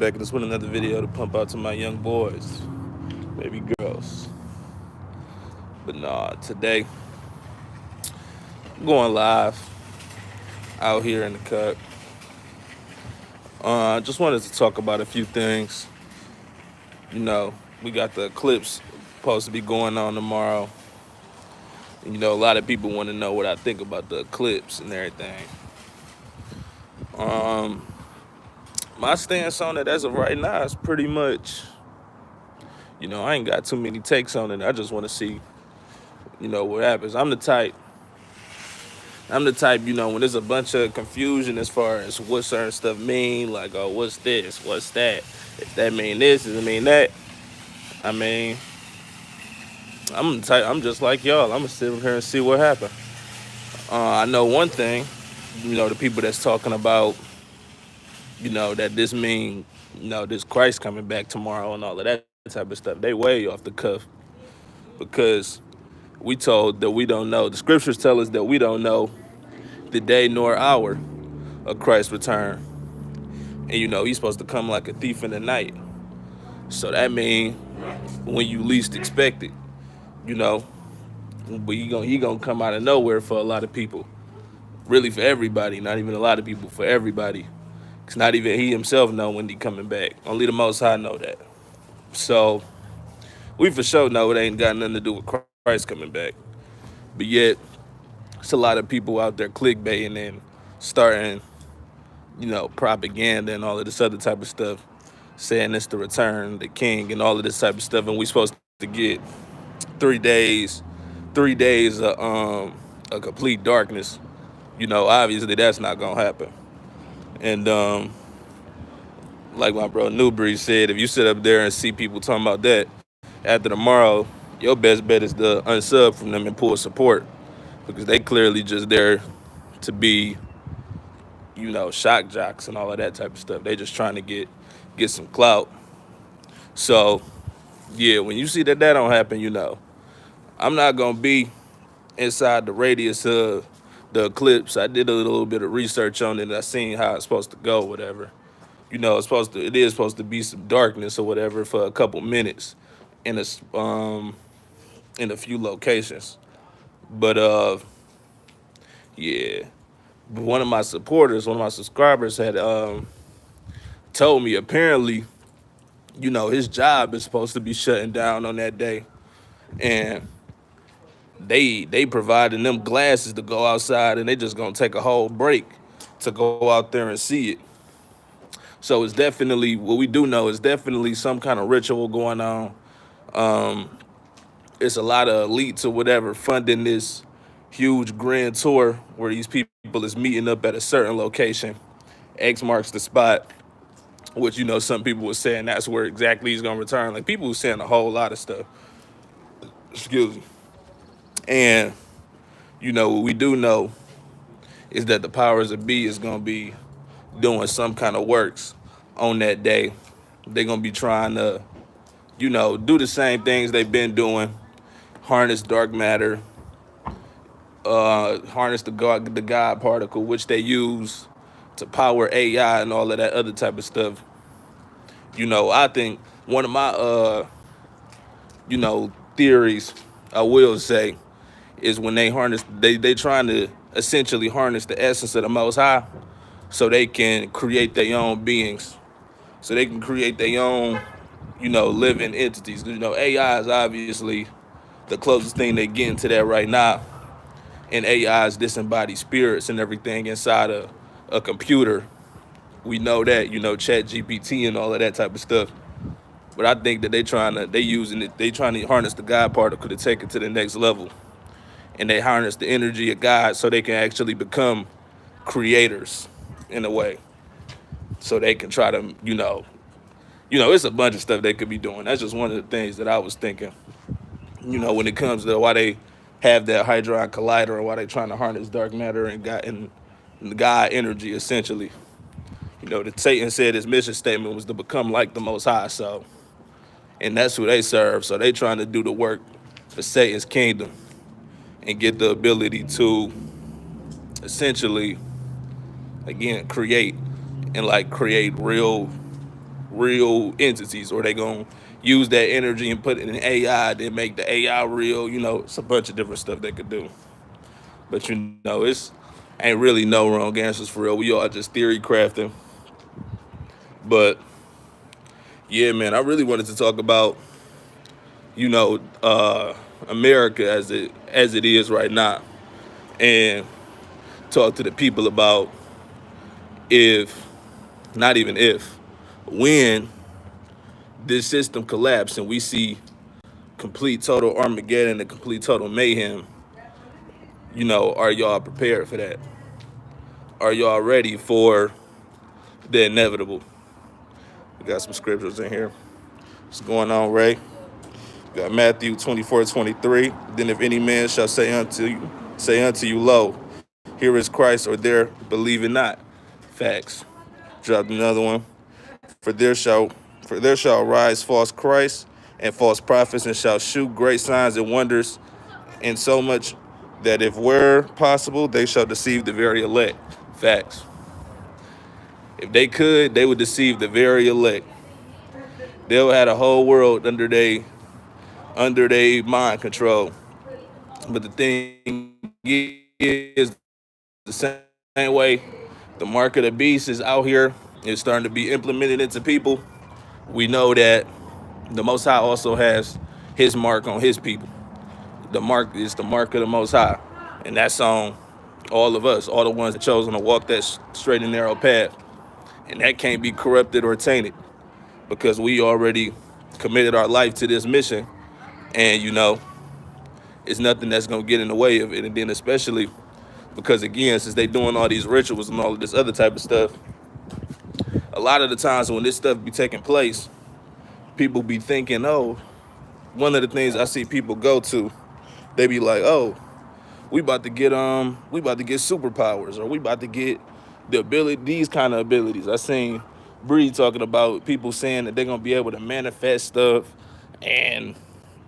back and this with another video to pump out to my young boys, baby girls. But nah, today I'm going live out here in the cut. I just wanted to talk about a few things. You know, we got the eclipse supposed to be going on tomorrow. And, a lot of people want to know what I think about the eclipse and everything. Um, my stance on it as of right now is pretty much, I ain't got too many takes on it. I just want to see, what happens. I'm the type, when there's a bunch of confusion as far as what certain stuff mean, like, oh, what's this, what's that? If that mean this, does it mean that? I mean, I'm the type, I'm just like y'all. I'm gonna sit here and see what happens. I know one thing, the people that's talking about, that this mean, this Christ coming back tomorrow and all of that type of stuff, they way off the cuff because we told that we don't know. The scriptures tell us that we don't know the day nor hour of Christ's return. And he's supposed to come like a thief in the night. So that means when you least expect it, you know, but he gonna come out of nowhere for a lot of people. Really for everybody, not even a lot of people, for everybody. Cause not even he himself know when he coming back. Only the Most High know that. So we for sure know it ain't got nothing to do with Christ coming back. But yet, it's a lot of people out there clickbaiting and starting, propaganda and all of this other type of stuff, saying it's the return, the king, and all of this type of stuff, and we supposed to get 3 days, 3 days of complete darkness. Obviously that's not gonna happen. And like my bro Newbury said, if you sit up there and see people talking about that after tomorrow, your best bet is to unsub from them and pull support because they clearly just there to be, shock jocks and all of that type of stuff. They just trying to get some clout. So yeah, when you see that don't happen, I'm not gonna be inside the radius of the eclipse. I did a little bit of research on it and I seen how it's supposed to go, whatever. It is supposed to be some darkness or whatever for a couple minutes in a few locations. But yeah. But one of my subscribers had told me apparently, his job is supposed to be shutting down on that day. And they providing them glasses to go outside and they just gonna take a whole break to go out there and see it. So it's definitely what we do know is definitely some kind of ritual going on. It's a lot of elites or whatever funding this huge grand tour where these people is meeting up at a certain location. X marks the spot, which some people were saying that's where exactly he's gonna return. Like people were saying a whole lot of stuff. Excuse me. And what we do know is that the powers of be is gonna be doing some kind of works on that day. They're gonna be trying to, do the same things they've been doing, harness dark matter, harness the God particle, which they use to power AI and all of that other type of stuff. I think one of my theories, I will say, is when they trying to essentially harness the essence of the Most High, so they can create their own beings, so they can create their own, living entities. AI is obviously the closest thing they get into that right now, and AI is disembodied spirits and everything inside a computer. We know that, Chat GPT and all of that type of stuff. But I think that they trying to harness the God particle to take it to the next level. And they harness the energy of God so they can actually become creators in a way. So they can try to, it's a bunch of stuff they could be doing. That's just one of the things that I was thinking, when it comes to why they have that Hadron Collider and why they trying to harness dark matter and God energy, essentially. That Satan said his mission statement was to become like the Most High, so, and that's who they serve. So they trying to do the work for Satan's kingdom and get the ability to essentially, again, create real real entities, or they gonna use that energy and put it in AI, then make the AI real. It's a bunch of different stuff they could do. But it's ain't really no wrong answers for real. We all just theory crafting. But yeah, man, I really wanted to talk about you know America as it is right now, and talk to the people about if, not even if, when this system collapse and we see complete total Armageddon and complete total mayhem. Are y'all prepared for that? Are y'all ready for the inevitable? We got some scriptures in here. What's going on, Ray? We got Matthew 24:23. Then if any man shall say unto you, lo, here is Christ, or there, believe it not. Facts. Dropped another one. For there shall rise false Christs and false prophets, and shall shew great signs and wonders, and so much that if were possible, they shall deceive the very elect. Facts. If they could, they would deceive the very elect. They'll have a whole world under they mind control. But the thing is, the same way the mark of the beast is out here, it's starting to be implemented into people. We know that the Most High also has his mark on his people. The mark is the mark of the Most High, and that's on all of us, all the ones that chosen to walk that straight and narrow path. And that can't be corrupted or tainted because we already committed our life to this mission. And it's nothing that's gonna get in the way of it. And then especially because, again, since they doing all these rituals and all of this other type of stuff, a lot of the times when this stuff be taking place, people be thinking, oh, one of the things I see people go to, they be like, oh, we about to get superpowers, or we about to get these kind of abilities. I seen Bree talking about people saying that they're gonna be able to manifest stuff, and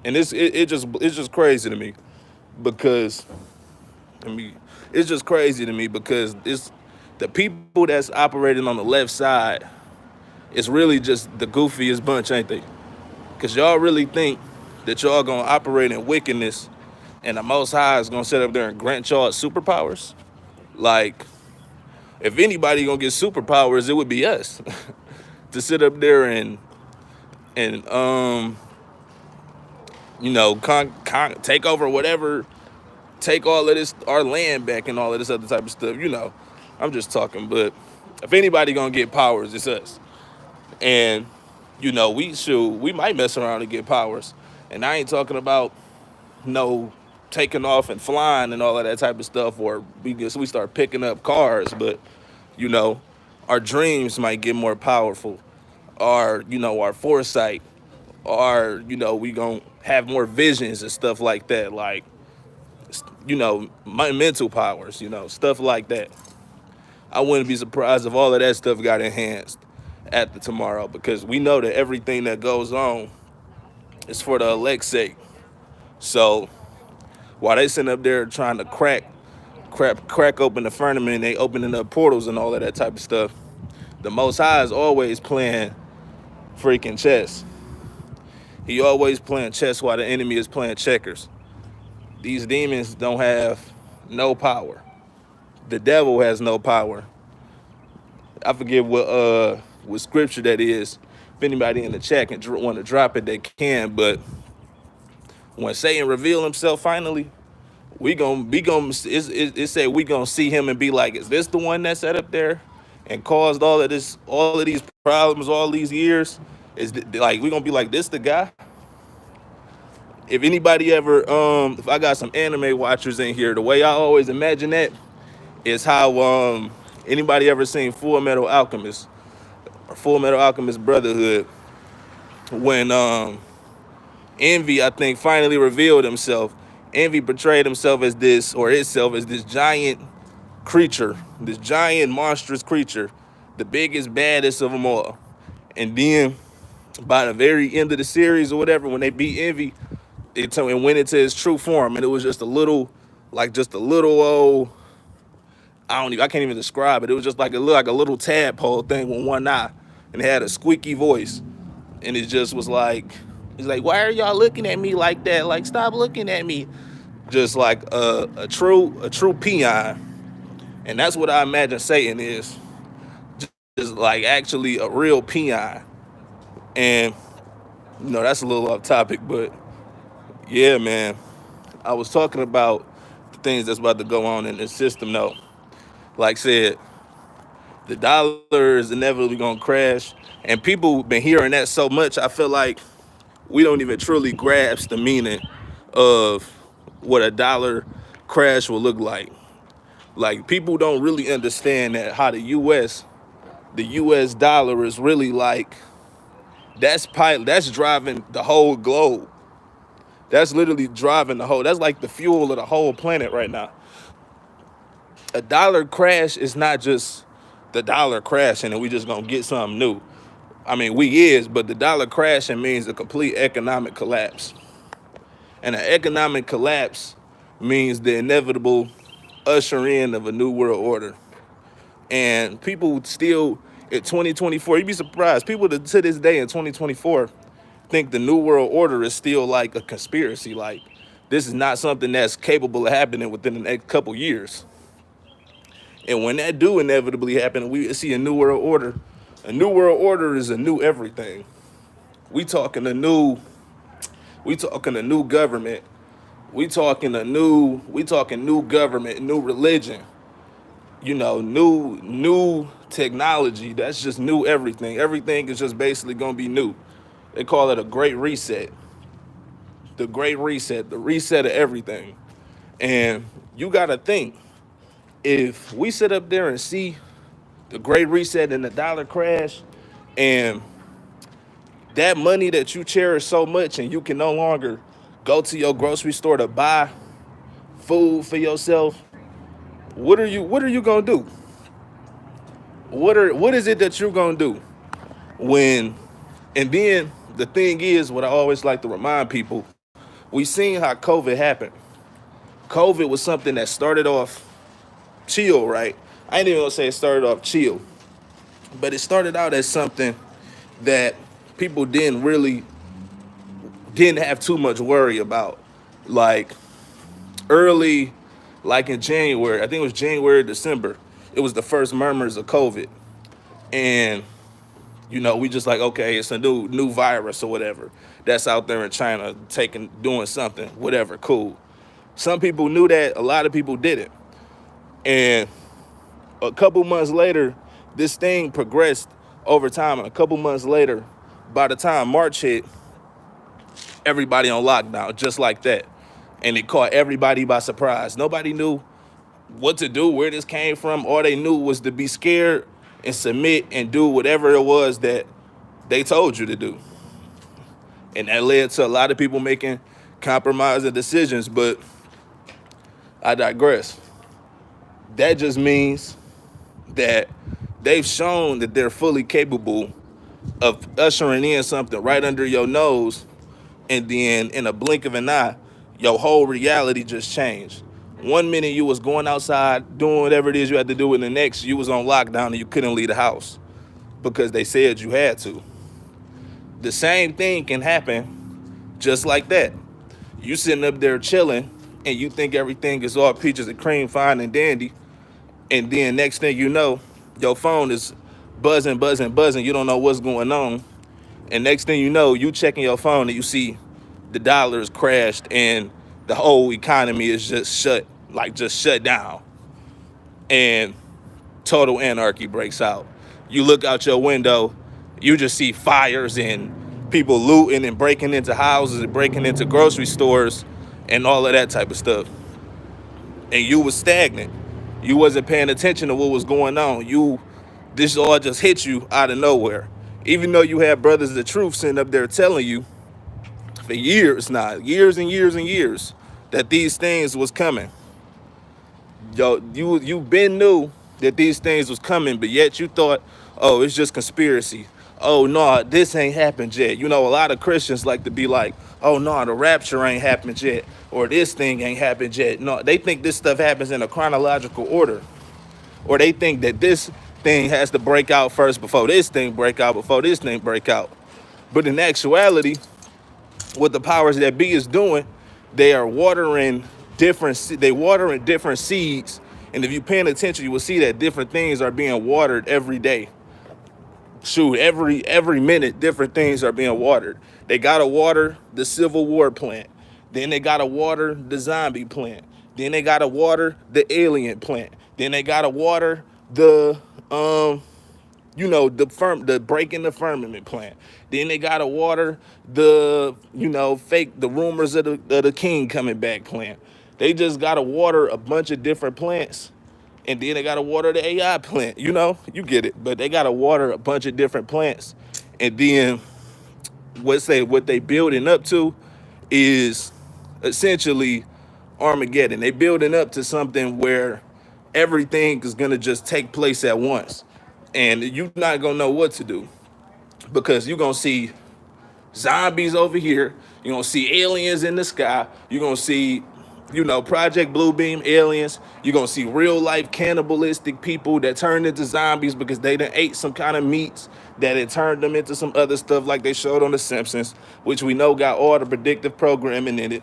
it's just crazy to me because it's just crazy to me because it's the people that's operating on the left side. It's really just the goofiest bunch, ain't they? Because y'all really think that y'all gonna operate in wickedness and the Most High is gonna sit up there and grant y'all superpowers? Like, if anybody gonna get superpowers, it would be us to sit up there and take over whatever, take all of this, our land back, and all of this other type of stuff. I'm just talking, but if anybody gonna get powers, it's us. And we might mess around and get powers, and I ain't talking about no taking off and flying and all of that type of stuff, or we start picking up cars, but you know, our dreams might get more powerful. Our foresight, we gonna have more visions and stuff like that. Like, my mental powers, stuff like that. I wouldn't be surprised if all of that stuff got enhanced at the tomorrow, because we know that everything that goes on is for the elect's sake. So while they sitting up there trying to crack open the firmament, they opening up portals and all of that type of stuff, the Most High is always playing freaking chess. He always playing chess while the enemy is playing checkers. These demons don't have no power. The devil has no power. I forget what scripture that is. If anybody in the chat can want to drop it, they can. But when Satan reveal himself finally, it said we gonna see him and be like, is this the one that sat up there and caused all of these problems all these years? Like, we gonna be like, this the guy? If anybody ever, if I got some anime watchers in here, the way I always imagine that is how, anybody ever seen Full Metal Alchemist or Full Metal Alchemist Brotherhood, when Envy, I think, finally revealed himself. Envy portrayed himself as this, or itself as this giant creature, this giant monstrous creature, the biggest, baddest of them all. And then by the very end of the series or whatever, when they beat Envy, it went into his true form, and it was just a little old, I can't even describe it. It was just like, it looked like a little tadpole thing with one eye. and had a squeaky voice, and it just was like, he's like, why are y'all looking at me like that? Like, stop looking at me. Just like a true peon, and that's what I imagine Satan is, just like actually a real peon. And that's a little off topic, but yeah, man, I was talking about the things that's about to go on in this system. Though, like I said, the dollar is inevitably gonna crash, and people been hearing that so much. I feel like we don't even truly grasp the meaning of what a dollar crash will look like. Like people don't really understand that how the U.S. dollar is really like that's driving the whole globe. That's literally driving the whole. That's like the fuel of the whole planet right now. A dollar crash is not just the dollar crashing and we just gonna get something new. I mean, we is, but the dollar crashing means a complete economic collapse. And an economic collapse means the inevitable usher in of a new world order. And people still, in 2024, you'd be surprised, people to this day in 2024 think the new world order is still like a conspiracy. Like, this is not something that's capable of happening within the next couple years. And when that do inevitably happen, we see a new world order. A new world order is a new everything. We talking a new, we talking a new government. We talking new government, new religion. New technology. That's just new everything. Everything is just basically gonna be new. They call it a great reset. The great reset, the reset of everything. And you gotta think, if we sit up there and see the great reset and the dollar crash, and that money that you cherish so much and you can no longer go to your grocery store to buy food for yourself, what are you gonna do? What is it that you're gonna do when? And then the thing is, what I always like to remind people, we seen how COVID happened. COVID was something that started off chill, right? I ain't even gonna say it started off chill, but it started out as something that people didn't have too much worry about. Like early, like in January, I think it was January, December, it was the first murmurs of COVID. And we just like, okay, it's a new virus or whatever that's out there in China doing something, whatever, cool. Some people knew that, a lot of people didn't. And a couple months later, this thing progressed over time. And a couple months later, by the time March hit, everybody on lockdown, just like that. And it caught everybody by surprise. Nobody knew what to do, where this came from. All they knew was to be scared and submit and do whatever it was that they told you to do. And that led to a lot of people making compromising decisions. But I digress. That just means that they've shown that they're fully capable of ushering in something right under your nose, and then in a blink of an eye, your whole reality just changed. One minute you was going outside doing whatever it is you had to do, and the next you was on lockdown and you couldn't leave the house because they said you had to. The same thing can happen just like that. You sitting up there chilling and you think everything is all peaches and cream, fine and dandy, and then next thing you know, your phone is buzzing, buzzing, buzzing. You don't know what's going on. And next thing you know, you checking your phone and you see the dollar is crashed and the whole economy is just shut down. And total anarchy breaks out. You look out your window, you just see fires and people looting and breaking into houses and breaking into grocery stores and all of that type of stuff. And you was stagnant. You wasn't paying attention to what was going on. This all just hit you out of nowhere. Even though you had brothers of the truth sitting up there telling you for years now, years and years and years, that these things was coming. Yo, you been knew that these things was coming, but yet you thought, oh, it's just conspiracy. Oh no, this ain't happened yet. A lot of Christians like to be like, oh no, the rapture ain't happened yet, or this thing ain't happened yet. No, they think this stuff happens in a chronological order, or they think that this thing has to break out first before this thing break out, before this thing break out. But in actuality, what the powers that be is doing, they are watering they watering different seeds. And if you're paying attention, you will see that different things are being watered every day. Shoot, every minute, different things are being watered. They gotta water the Civil War plant. Then they gotta water the zombie plant. Then they gotta water the alien plant. Then they gotta water the the breaking the firmament plant. Then they gotta water the fake the rumors of the king coming back plant. They just gotta water a bunch of different plants, and then they gotta water the AI plant. You get it. But they gotta water a bunch of different plants, and then what they building up to is essentially Armageddon. They building up to something where everything is gonna just take place at once, and you're not gonna know what to do because you're gonna see zombies over here. You're gonna see aliens in the sky. You're gonna see, Project Bluebeam aliens. You're gonna see real life cannibalistic people that turned into zombies because they done ate some kind of meats that it turned them into some other stuff like they showed on The Simpsons, which we know got all the predictive programming in it.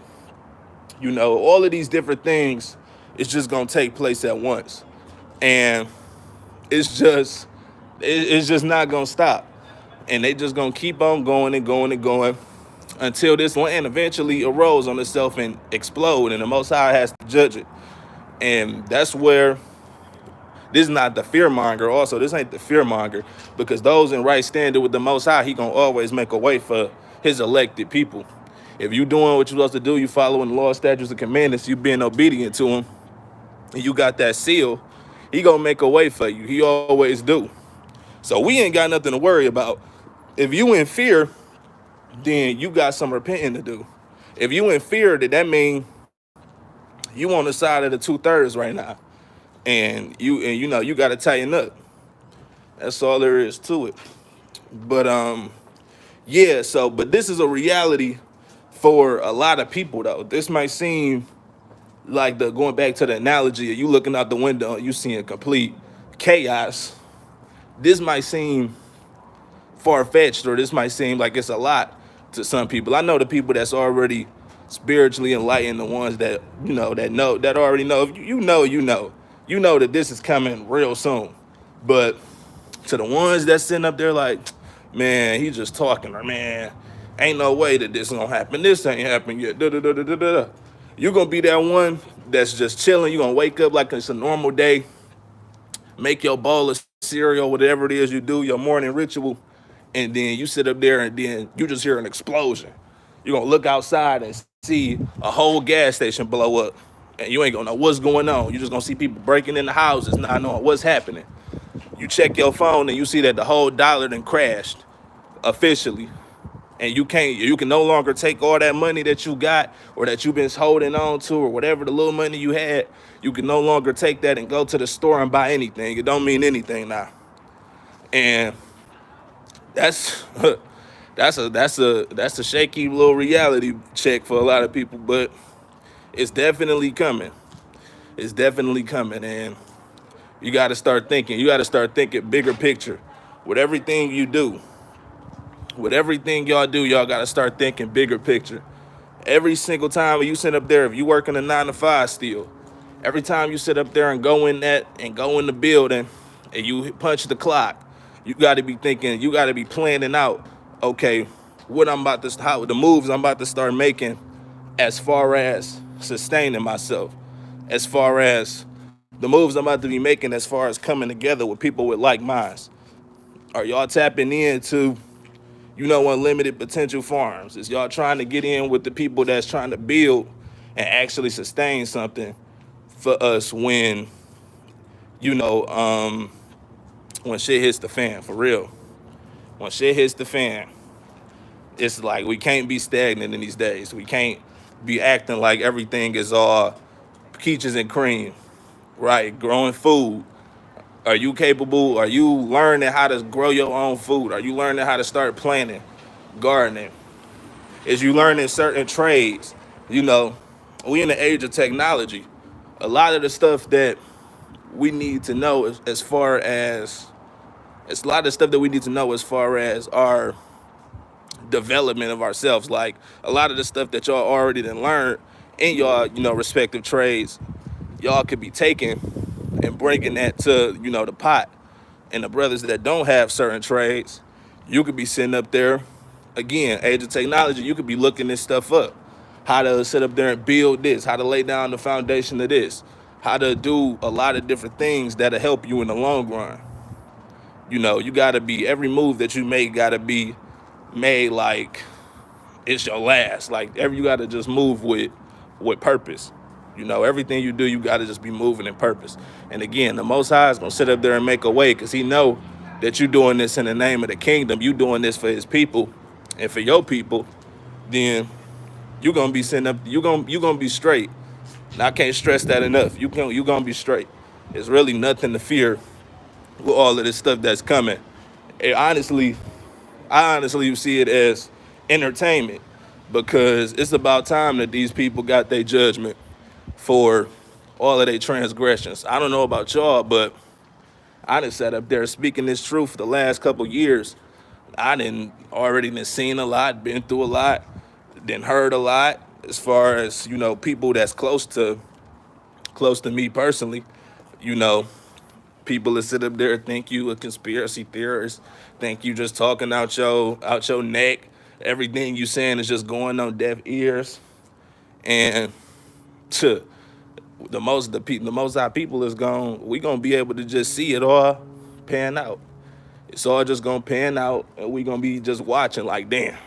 All of these different things is just gonna take place at once, and it's just not gonna stop, and they just gonna keep on going and going and going until this land eventually arose on itself and explode, and the Most High has to judge it. And that's where this is not the fear monger. Also, this ain't the fear monger, because those in right standing with the Most High, He gonna always make a way for His elected people. If you doing what you're supposed to do, you following the law, statutes, and commandments, you being obedient to Him, and you got that seal, He gonna make a way for you. He always do. So we ain't got nothing to worry about. If you in fear, then you got some repenting to do. If you in fear, that mean you on the side of the 2/3 right now, and you got to tighten up. That's all there is to it. But yeah. So, but this is a reality for a lot of people, though. This might seem like going back to the analogy of you looking out the window and you seeing complete chaos. This might seem far-fetched, or this might seem like it's a lot to some people. I know the people that's already spiritually enlightened, the ones that that already know. If you know that this is coming real soon. But to the ones that sitting up there like, man, he just talking, or man, ain't no way that this gonna happen. This ain't happened yet. Da, da, da, da, da, da. You're gonna be that one that's just chilling. You're gonna wake up like it's a normal day, make your bowl of cereal, whatever it is you do, your morning ritual, and then you sit up there and then you just hear an explosion. You're gonna look outside and see a whole gas station blow up, and you ain't gonna know what's going on. You're just gonna see people breaking into houses, not knowing what's happening. You check your phone and you see that the whole dollar then crashed officially, and you can no longer take all that money that you got or that you've been holding on to, or whatever the little money you had. You can no longer take that and go to the store and buy anything. It don't mean anything now. And that's that's a shaky little reality check for a lot of people, but it's definitely coming. It's definitely coming, and you got to start thinking. You got to start thinking bigger picture. With everything you do, with everything y'all do, y'all got to start thinking bigger picture. Every single time you sit up there, if you working a 9 to 5 still, every time you sit up there and go in the building and you punch the clock, you got to be thinking, you got to be planning out, okay, how the moves I'm about to start making as far as sustaining myself, as far as the moves I'm about to be making as far as coming together with people with like minds. Are y'all tapping into, unlimited potential farms? Is y'all trying to get in with the people that's trying to build and actually sustain something for us you know, um, when shit hits the fan, for real? When shit hits the fan, it's like we can't be stagnant in these days. We can't be acting like everything is all peaches and cream, right? Growing food. Are you capable? Are you learning how to grow your own food? Are you learning how to start planting, gardening? Is you learning certain trades? You know, we in the age of technology. A lot of the stuff that we need to know as far as it's a lot of stuff that we need to know as far as our development of ourselves. Like a lot of the stuff that y'all already done learned in y'all, respective trades, y'all could be taking and bringing that to, the pot. And the brothers that don't have certain trades, you could be sitting up there, again, age of technology, you could be looking this stuff up. How to sit up there and build this, how to lay down the foundation of this, how to do a lot of different things that'll help you in the long run. You gotta be, every move that you make gotta be made like it's your last. Like you gotta just move with purpose. Everything you do, you gotta just be moving in purpose. And again, the Most High is gonna sit up there and make a way because He know that you doing this in the name of the kingdom. You doing this for His people and for your people. Then you gonna be sitting up. You gonna be straight. And I can't stress that enough. You gonna be straight. There's really nothing to fear with all of this stuff that's coming. And honestly, I honestly see it as entertainment because it's about time that these people got their judgment for all of their transgressions. I don't know about y'all, but I done sat up there speaking this truth for the last couple years. I done already done seen a lot, been through a lot, then heard a lot as far as, people that's close to me personally, you know, people that sit up there think you a conspiracy theorist, think you just talking out your neck. Everything you saying is just going on deaf ears. And to the most high people is we gonna be able to just see it all pan out. It's all just gonna pan out and we gonna be just watching like, damn,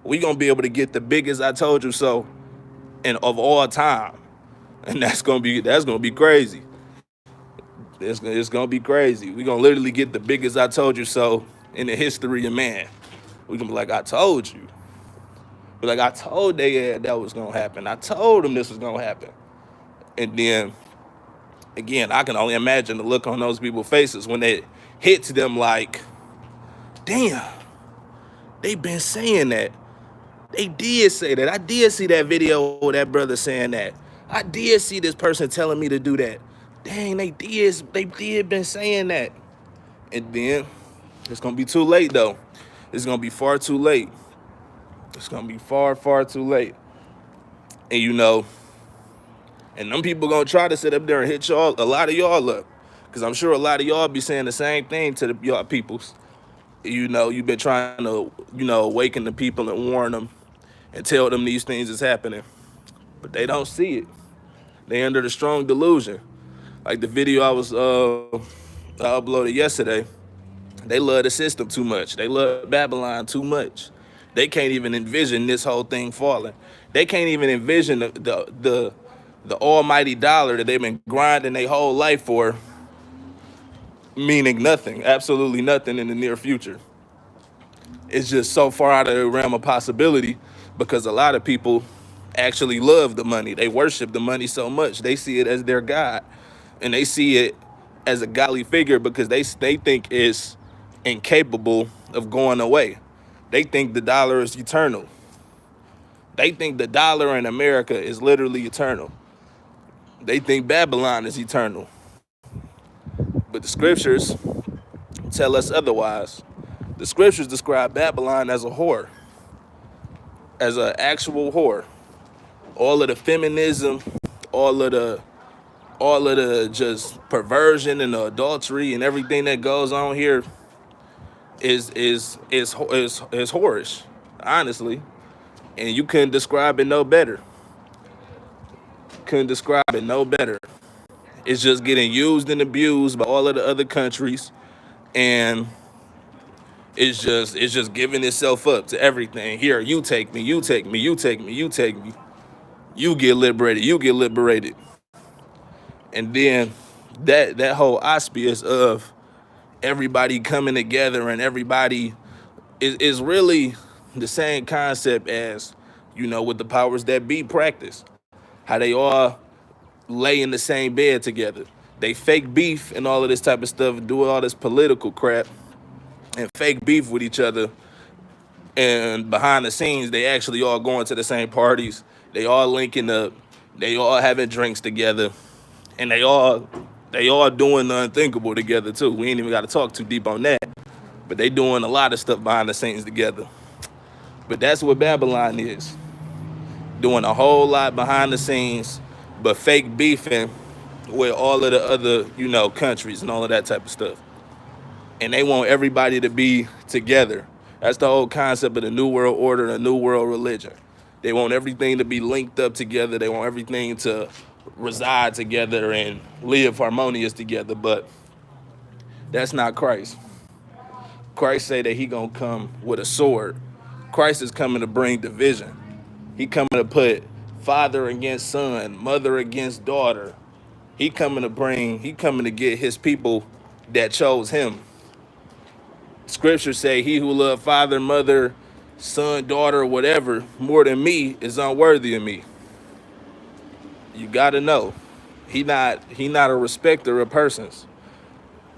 we gonna be able to get the biggest I told you so and of all time. And that's gonna be crazy. It's gonna be crazy. We gonna literally get the biggest I told you so in the history of man. We gonna be like, I told you. But like I told they that was gonna happen. I told them this was gonna happen. And then again, I can only imagine the look on those people's faces when it hits them like, damn, they been saying that. They did say that. I did see that video of that brother saying that. I did see this person telling me to do that. Dang, they did been saying that. And then it's gonna be too late though. It's gonna be far too late. It's gonna be far, far too late. And and them people gonna try to sit up there and hit y'all, a lot of y'all up. Cause I'm sure a lot of y'all be saying the same thing to y'all peoples. You've been trying to, awaken the people and warn them and tell them these things is happening. But they don't see it. They under the strong delusion. Like the video I uploaded yesterday, they love the system too much. They love Babylon too much. They can't even envision this whole thing falling. They can't even envision the almighty dollar that they've been grinding their whole life for, meaning nothing, absolutely nothing in the near future. It's just so far out of the realm of possibility because a lot of people actually love the money. They worship the money so much. They see it as their God and they see it as a godly figure because they think it's incapable of going away. They think the dollar is eternal. They think the dollar in America is literally eternal. They think Babylon is eternal. But the scriptures tell us otherwise. The scriptures describe Babylon as a whore, as an actual whore. All of the feminism, all of the just perversion and the adultery and everything that goes on here is whorish, honestly. And you couldn't describe it no better. Couldn't describe it no better. It's just getting used and abused by all of the other countries, and it's just giving itself up to everything. Here, you take me, you take me, you take me, you take me. You get liberated, you get liberated. And then that whole auspice of everybody coming together and everybody is really the same concept as, with the powers that be practice. How they all lay in the same bed together. They fake beef and all of this type of stuff, do all this political crap and fake beef with each other. And behind the scenes, they actually all going to the same parties. They all linking up. They all having drinks together. And they all They all doing the unthinkable together too. We ain't even got to talk too deep on that. But they doing a lot of stuff behind the scenes together. But that's what Babylon is. Doing a whole lot behind the scenes, but fake beefing with all of the other, countries and all of that type of stuff. And they want everybody to be together. That's the whole concept of the New World Order, the New World Religion. They want everything to be linked up together. They want everything to reside together and live harmonious together. But that's not Christ. Christ say that he gonna come with a sword. Christ is coming to bring division. He coming to put father against son, mother against daughter. He coming to get his people that chose him. Scriptures say he who loved father, mother, son, daughter, whatever, more than me is unworthy of me. You gotta know. He not a respecter of persons.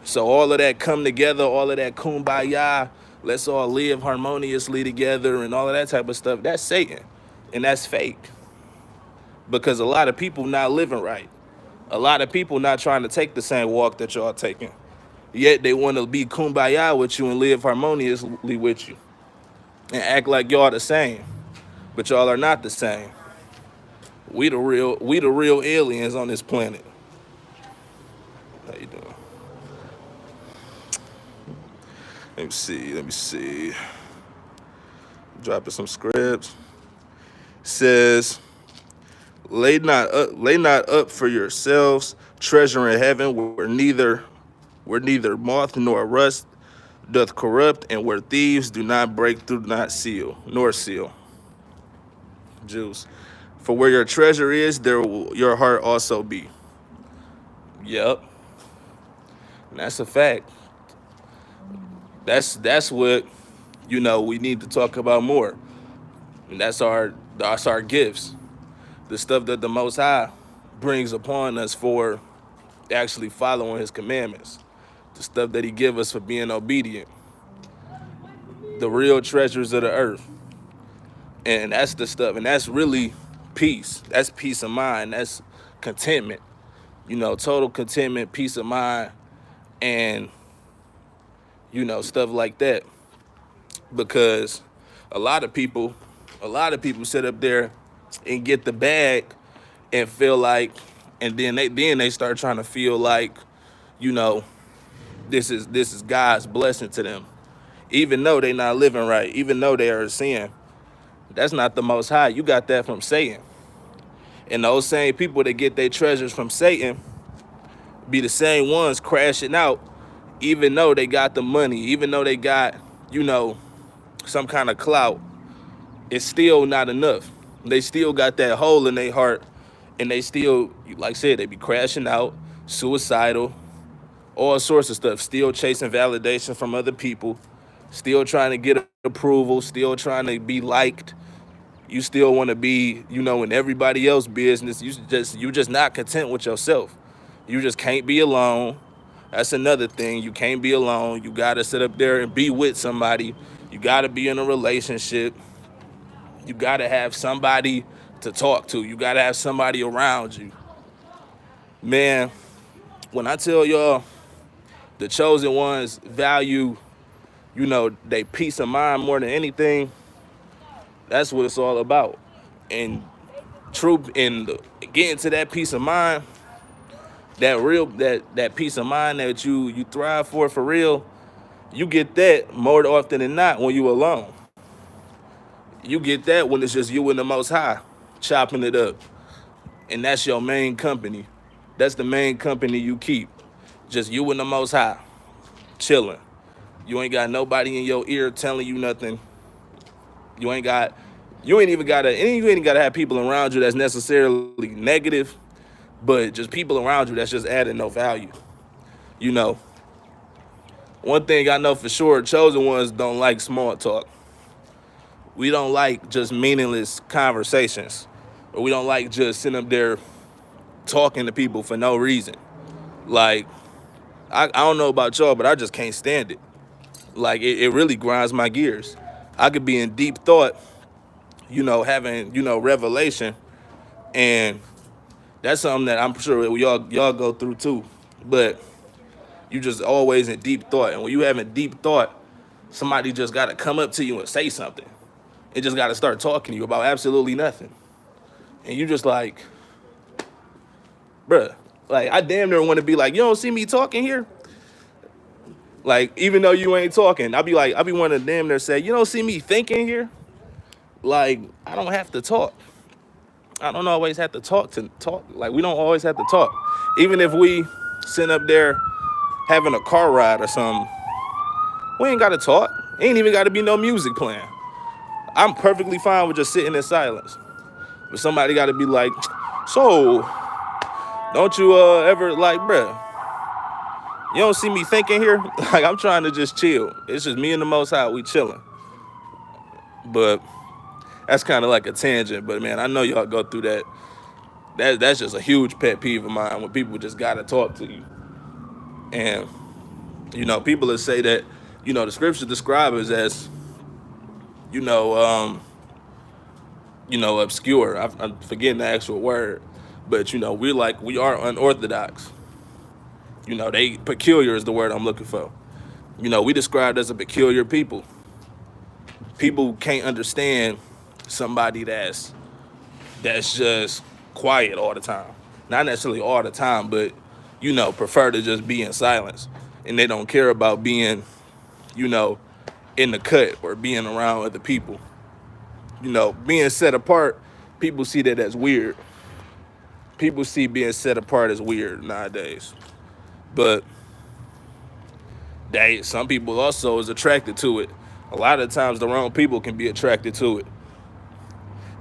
So all of that come together, all of that kumbaya, let's all live harmoniously together and all of that type of stuff, that's Satan. And that's fake. Because a lot of people not living right. A lot of people not trying to take the same walk that y'all taking. Yet they want to be kumbaya with you and live harmoniously with you. And act like y'all the same. But y'all are not the same. We the real aliens on this planet. How you doing? Let me see. Dropping some scripts. Says, lay not up for yourselves treasure in heaven where neither moth nor rust doth corrupt, and where thieves do not break through nor seal. Jews. For where your treasure is, there will your heart also be. Yep. And that's a fact. That's what we need to talk about more. And that's our gifts. The stuff that the Most High brings upon us for actually following his commandments. The stuff that he give us for being obedient. The real treasures of the earth. And that's the stuff. And that's really peace. That's peace of mind. That's contentment. Total contentment, peace of mind, and, stuff like that. Because a lot of people sit up there and get the bag and feel like, and then they start trying to feel like, this is God's blessing to them. Even though they not living right, even though they are sin, that's not the Most High. You got that from Satan. And those same people that get their treasures from Satan be the same ones crashing out, even though they got the money, even though they got, some kind of clout. It's still not enough. They still got that hole in their heart, and they still, like I said, they be crashing out, suicidal, all sorts of stuff, still chasing validation from other people, still trying to get approval, still trying to be liked. You still want to be, in everybody else's business. You just not content with yourself. You just can't be alone. That's another thing. You can't be alone. You got to sit up there and be with somebody. You got to be in a relationship. You got to have somebody to talk to. You got to have somebody around you. Man, when I tell y'all the chosen ones value, they peace of mind more than anything, that's what it's all about. And getting to that peace of mind, that peace of mind that you thrive for real, you get that more often than not when you alone. You get that when it's just you and the Most High chopping it up. And that's your main company. That's the main company you keep. Just you and the Most High chilling. You ain't got nobody in your ear telling you nothing. You ain't even gotta have people around you that's necessarily negative, but just people around you that's just adding no value. One thing I know for sure, chosen ones don't like small talk. We don't like just meaningless conversations. Or we don't like just sitting up there talking to people for no reason. Like, I don't know about y'all, but I just can't stand it. Like, it really grinds my gears. I could be in deep thought, having, revelation. And that's something that I'm sure y'all go through too. but you just always in deep thought. And when you having deep thought, somebody just got to come up to you and say something. It just got to start talking to you about absolutely nothing. And you just like, bruh, like I damn near want to be like, you don't see me talking here? Like, even though you ain't talking, I be wanting to damn near say, you don't see me thinking here? Like, I don't have to talk. I don't always have to talk. Like, we don't always have to talk. Even if we sitting up there having a car ride or something, we ain't got to talk. Ain't even got to be no music playing. I'm perfectly fine with just sitting in silence. But somebody got to be like, so, don't you ever, like, bruh, you don't see me thinking here? Like, I'm trying to just chill. It's just me and the Most High, we chilling. But that's kind of like a tangent. But, man, I know y'all go through that. That's just a huge pet peeve of mine when people just got to talk to you. And, people that say that, the scripture describe us as, you know, obscure. I'm forgetting the actual word. But, we are unorthodox. Peculiar is the word I'm looking for. We described as a peculiar people. People can't understand somebody that's just quiet all the time. Not necessarily all the time, but, prefer to just be in silence. And they don't care about being, in the cut or being around other people. Being set apart, people see that as weird. People see being set apart as weird nowadays. But some people also is attracted to it. A lot of times the wrong people can be attracted to it.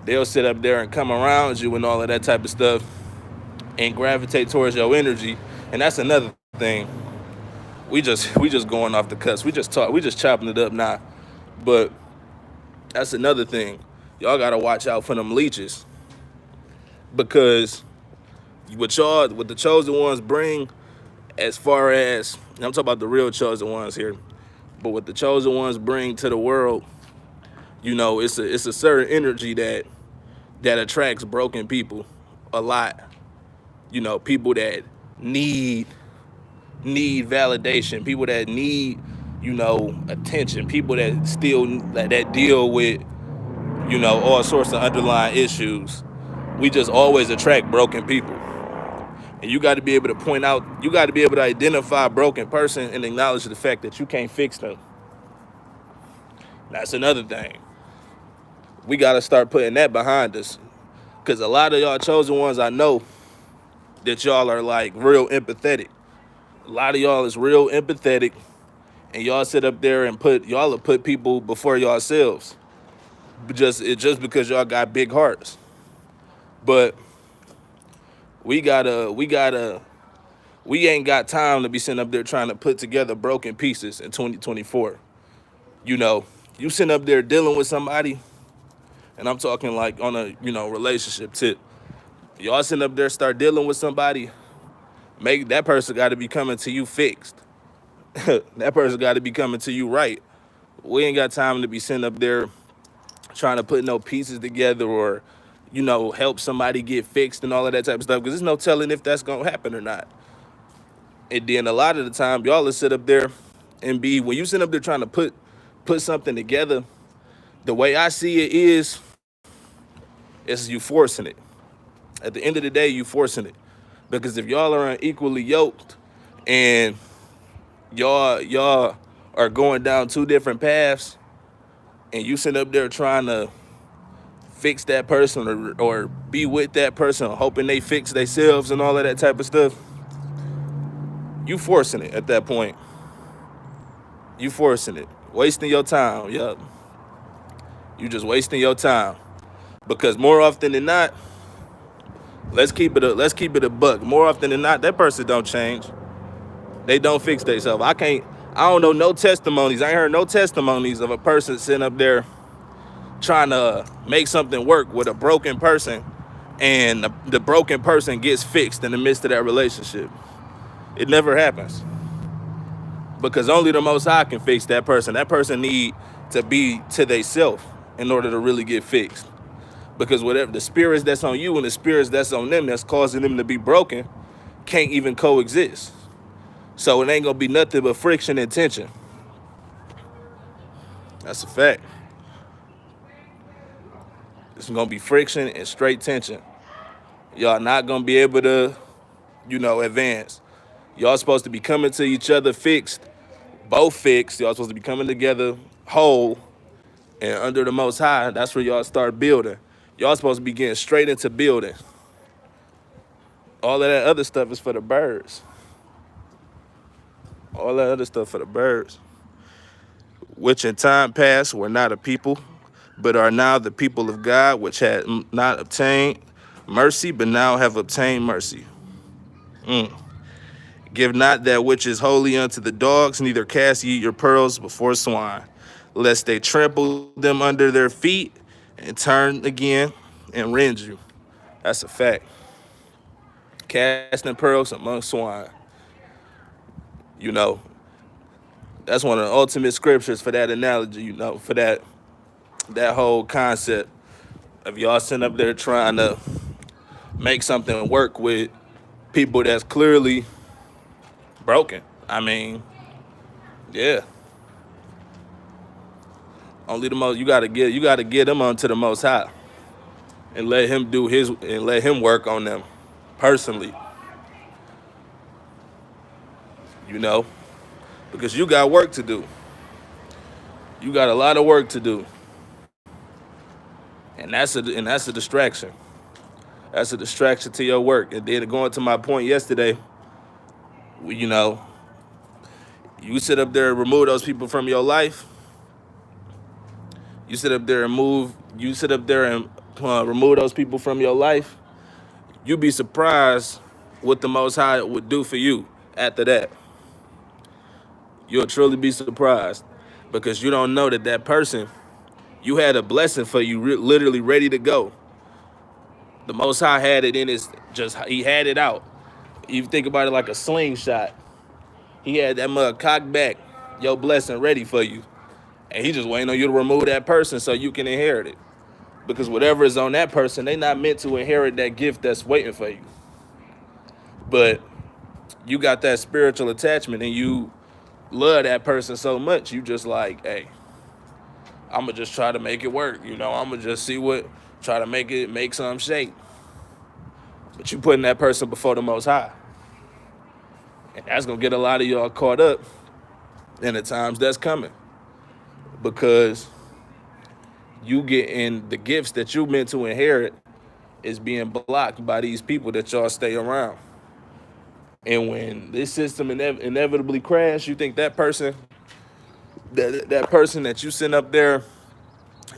They'll sit up there and come around you and all of that type of stuff and gravitate towards your energy. And that's another thing. We just going off the cuss. We just chopping it up now. But that's another thing. Y'all gotta watch out for them leeches. Because what the chosen ones bring, as far as, I'm talking about the real chosen ones here, but what the chosen ones bring to the world, it's a certain energy that attracts broken people a lot. People that need validation, people that need, attention, people that that deal with, all sorts of underlying issues. We just always attract broken people. And you got to be able to point out, you got to be able to identify a broken person and acknowledge the fact that you can't fix them. That's another thing. We got to start putting that behind us. Because a lot of y'all chosen ones, I know that y'all are like real empathetic. A lot of y'all is real empathetic. And y'all sit up there and y'all put people before yourselves. Just because y'all got big hearts. But we ain't got time to be sitting up there trying to put together broken pieces in 2024. You sitting up there dealing with somebody, and I'm talking like on a, relationship tip. Y'all sitting up there start dealing with somebody, make that person got to be coming to you fixed. That person got to be coming to you right. We ain't got time to be sitting up there trying to put no pieces together or, help somebody get fixed and all of that type of stuff, because there's no telling if that's going to happen or not. And then a lot of the time, y'all will sit up there and when you sit up there trying to put something together, the way I see it is you forcing it. At the end of the day, you forcing it. Because if y'all are unequally yoked and y'all are going down two different paths, and you sit up there trying to fix that person or be with that person, hoping they fix themselves and all of that type of stuff, you forcing it at that point. You forcing it. Wasting your time. Yup. You just wasting your time. Because more often than not, let's keep it a buck. More often than not, that person don't change. They don't fix themselves. I don't know no testimonies. I ain't heard no testimonies of a person sitting up there trying to make something work with a broken person, and the broken person gets fixed in the midst of that relationship. It never happens. Because only the Most High can fix that person. That person need to be to themselves in order to really get fixed. Because whatever the spirits that's on you and the spirits that's on them that's causing them to be broken can't even coexist. So it ain't gonna be nothing but friction and tension. That's a fact. It's gonna be friction and straight tension. Y'all not gonna be able to, advance. Y'all supposed to be coming to each other fixed, both fixed. Y'all supposed to be coming together whole and under the Most High. That's where y'all start building. Y'all supposed to be getting straight into building. All of that other stuff is for the birds. All that other stuff for the birds. Which in time past were not a people, but are now the people of God, which had not obtained mercy, but now have obtained mercy. Give not that which is holy unto the dogs, neither cast ye your pearls before swine, lest they trample them under their feet and turn again and rend you. That's a fact. Casting pearls among swine. That's one of the ultimate scriptures for that analogy, for that whole concept of y'all sitting up there trying to make something work with people that's clearly broken. I mean, yeah. Only the most you gotta get them onto the Most High and let him do his and let him work on them personally. Because you got work to do. You got a lot of work to do. And that's a distraction. That's a distraction to your work. And then going to my point yesterday, you sit up there and remove those people from your life. You sit up there and remove those people from your life. You'd be surprised what the Most High would do for you after that. You'll truly be surprised because you don't know that person, you had a blessing for you literally ready to go. The Most High had it in he had it out. You think about it like a slingshot. He had that mug cocked back, your blessing ready for you. And he just waiting on you to remove that person so you can inherit it. Because whatever is on that person, they not meant to inherit that gift that's waiting for you. But you got that spiritual attachment and you love that person so much, you just like, hey, I'm going to just try to make it work. I'm going to just try to make some shape. But you putting that person before the Most High. And that's going to get a lot of y'all caught up in the times that's coming. Because you getting the gifts that you meant to inherit is being blocked by these people that y'all stay around. And when this system inevitably crash, you think that person, that person that you sitting up there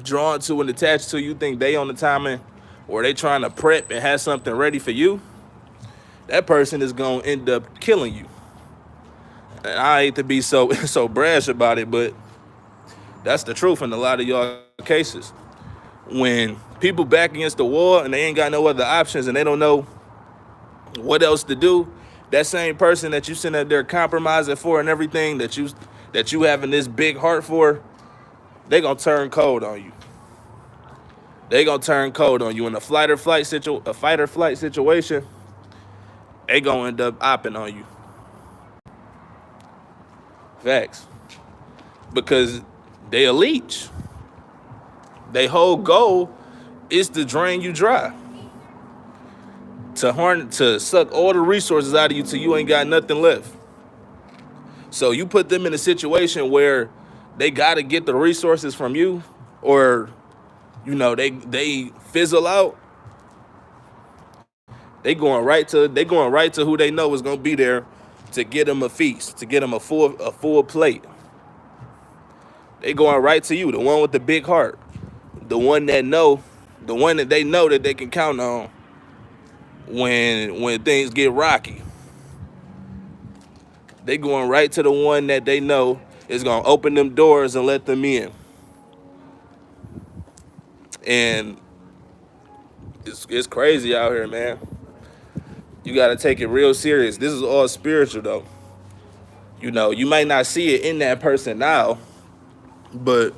drawn to and attached to, you think they on the timing or they trying to prep and have something ready for you, that person is going to end up killing you. And I hate to be so brash about it, but that's the truth in a lot of y'all cases. When people back against the wall and they ain't got no other options and they don't know what else to do, that same person that you sitting up there compromising for and everything that you having this big heart for, they gonna turn cold on you. They gonna turn cold on you in a fight or flight situation. They gonna end up opping on you. Facts. Because they a leech. Their whole goal is to drain you dry. To suck all the resources out of you till you ain't got nothing left. So you put them in a situation where they gotta get the resources from you, or they fizzle out. They going right to who they know is gonna be there to get them a feast, to get them a full plate. They going right to you, the one with the big heart, the one that they know that they can count on when things get rocky. They going right to the one that they know is gonna open them doors and let them in. And it's crazy out here, man. You gotta take it real serious. This is all spiritual though. You might not see it in that person now, but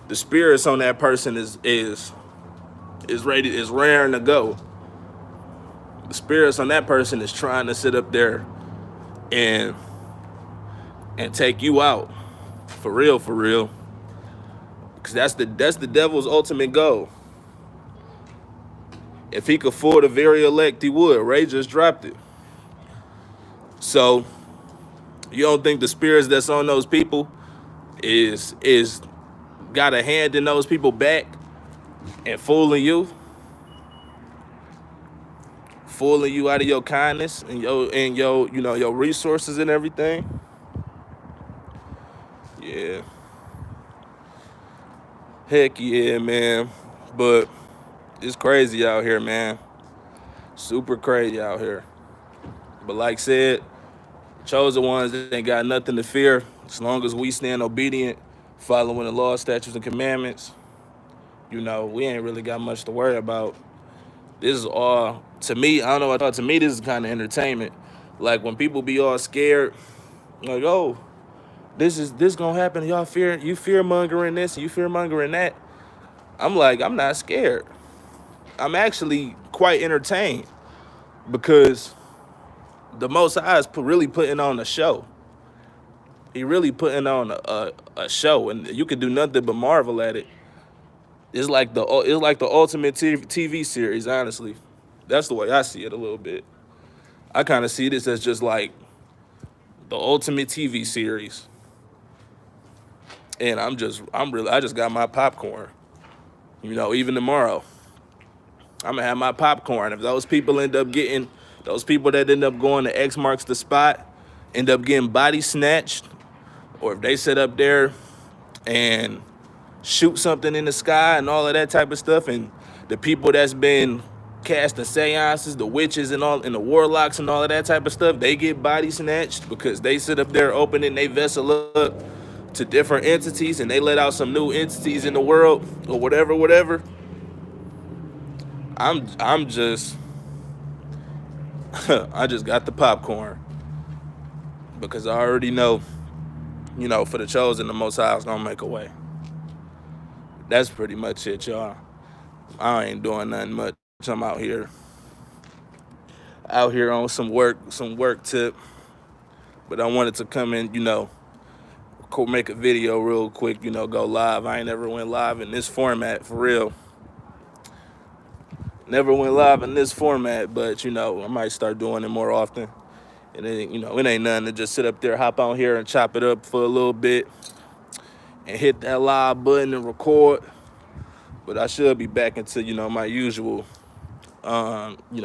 the spirits on that person is raring to go. The spirits on that person is trying to sit up there and and take you out. For real, for real. Because that's the devil's ultimate goal. If he could fool the very elect, he would. Ray just dropped it. So you don't think the spirits that's on those people is got a hand in those people back and fooling you out of your kindness and your your resources and everything? Yeah. Heck yeah, man. But it's crazy out here, man. Super crazy out here. But like I said, chosen ones ain't got nothing to fear as long as we stand obedient, following the law, statutes, and commandments. We ain't really got much to worry about. This is all, to me, I don't know what I thought, to me, this is kind of entertainment. Like when people be all scared, like, oh, this gonna happen, you fear mongering this and you fear mongering that. I'm like, I'm not scared. I'm actually quite entertained because the Most High is really putting on a show. He really putting on a show, and you can do nothing but marvel at it. It's like the ultimate TV series, honestly. That's the way I see it a little bit. I kind of see this as just like the ultimate TV series, and I just got my popcorn. Even tomorrow, I'm gonna have my popcorn. If those people that end up going to X marks the spot, end up getting body snatched, or if they sit up there and shoot something in the sky and all of that type of stuff, and the people that's been casting seances, the witches and the warlocks and all of that type of stuff, they get body snatched because they sit up there opening their vessel up to different entities, and they let out some new entities in the world or whatever. I'm just I just got the popcorn because I already know, for the chosen, the Most High is gonna make a way. That's pretty much it, y'all. I ain't doing nothing much. I'm out here on some work tip. But I wanted to come in, make a video real quick, go live. I ain't never went live in this format, for real. Never went live in this format, but I might start doing it more often. And then, it ain't nothing to just sit up there, hop on here and chop it up for a little bit and hit that live button and record. But I should be back into, my usual,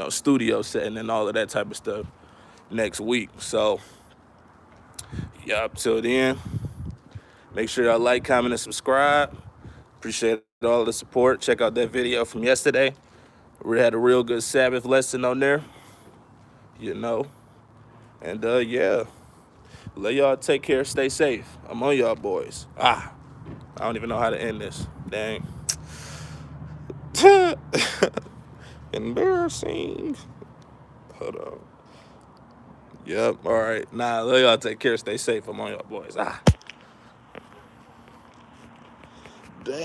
studio setting and all of that type of stuff next week. So, yeah, till then, make sure y'all like, comment, and subscribe. Appreciate all the support. Check out that video from yesterday. We had a real good Sabbath lesson on there, And, yeah, let y'all take care, stay safe. I'm on y'all boys. I don't even know how to end this. Dang. Embarrassing. Hold on. Yep, all right. Nah, let y'all take care, stay safe. I'm on y'all boys.